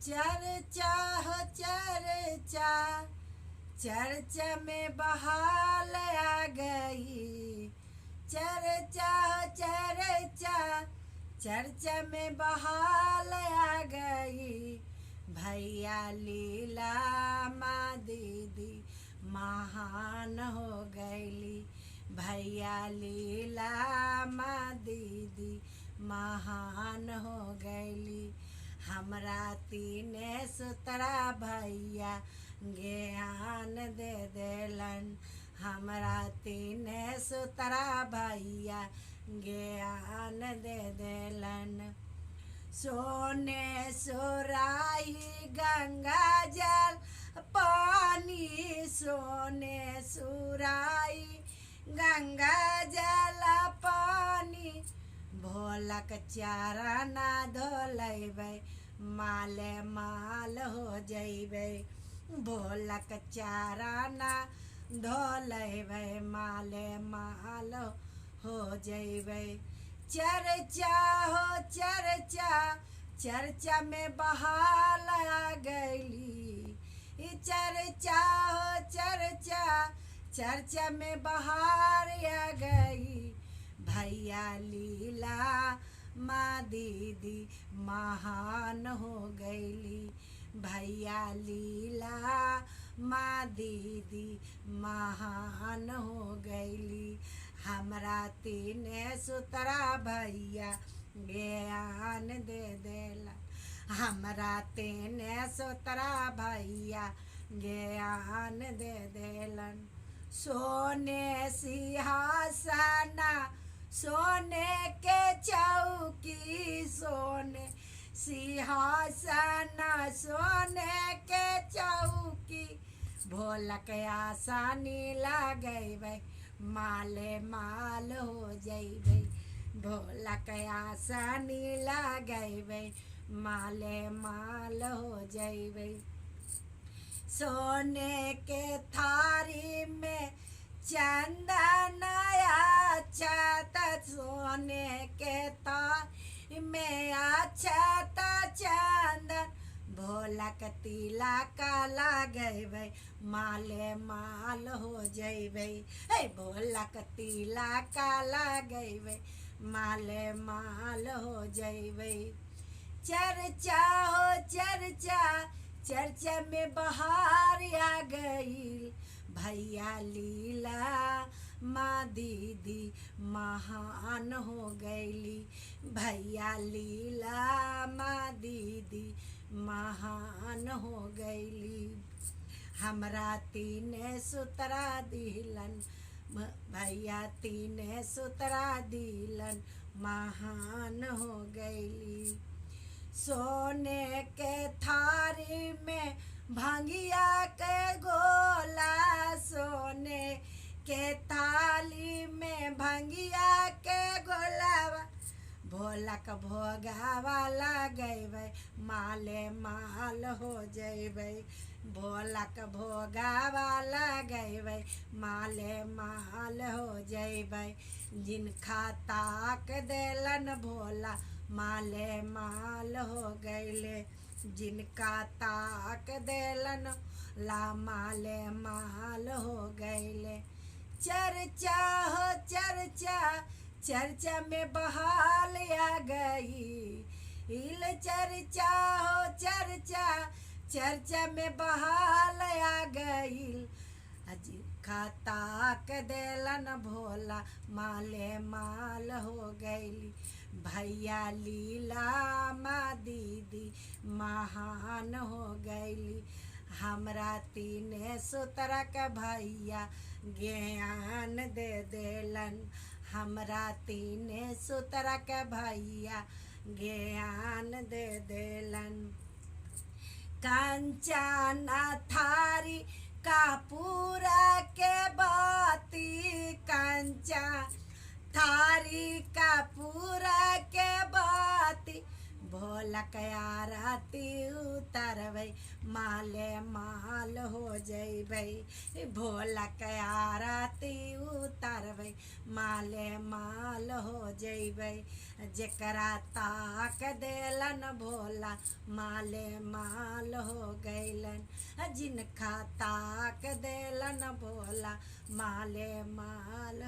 चर्चा हो चर्चा, चर्चा में बहाल आ गई। चर्चा हो चर्चा, चर्चा में बहाल आ गई। भैया लीला माँ दीदी महान हो गईली। भैया लीला माँ दीदी महान हो गईली। हमरा तीने सुतरा भैया ज्ञान दे देलन। हमरा तीने सुतरा भैया ज्ञान दे देलन। सोने सुराही गंगा जल पानी, सोने सुराही गंगा जल पानी। भोलक चाराना धोलैबै माले माल हो जैबै। भोलक चाराना धोलैबै माले माल हो जैबै। चर्चा हो चर्चा, चर्चा में बहाल आ गईली। चर्चा हो चर्चा, चर्चा में बहार आ गई। भैया लीला माँ दीदी महान हो गईली। भैया लीला माँ दीदी महान हो गईली। हमरा तीने सुतरा भैया ज्ञान दे देला। हमरा तीने सुतरा भैया ज्ञान दे देलन। सोने सिंहासना, सोने के चौकी, सोने सिंहासना, सोने के चौकी। भोलक आसानी लगैबै माले माल हो जैबै। भोलक आसानी लगैबै माले माल हो जैबै। सोने के थारी में चंदन अक्षत, सोने के थारी में अक्षत चंदन। भोलक तिलक लगैबै माले माल हो जैबै। भोलक तिलक लगैबै माले माल हो जैबै। चर्चा हो चर्चा, चर्चा में बहार आ गई। भैया लीला माँ दीदी महान हो गईली। भैया लीला माँ दीदी महान हो गईली। हमरा तीने सुतरा दिलन, भैया तीने सुतरा दिलन महान हो गईली। सोने के थारी में भंगिया के गोला, सोने के थाली में भंगिया के गोलावा। भोलक भोगावा लगैबै माले माल हो जैबै। भोलक भोगावा लगैबै माले माल हो जैबै। जिनका ताक देलन भोला माले माल हो गईले। जिनका ताक देलन ला माले माल हो गईले। चर्चा हो चर्चा, चर्चा में बहाल आ गई। चर्चा हो चर्चा, चर्चा में बहाल आ गई। जिनका ताक देलन भोला माले माल हो गईली। भैया लीला माँ दीदी महान हो गईली। हमरा तीने सुतरा के भैया ज्ञान दे देलन। हमरा तीने सुतरा के भैया ज्ञान दे देलन। कंचन थारी कपूर के बाती, कंचन थारी कपूर के बाती। भोला के आरती उतरबै माले माल हो जइबै भोला के आरती उतरबै माले माल हो जइबै जेकरा ताक देलन भोला माले माल हो गइलन जिनका ताक देलन भोला माले माल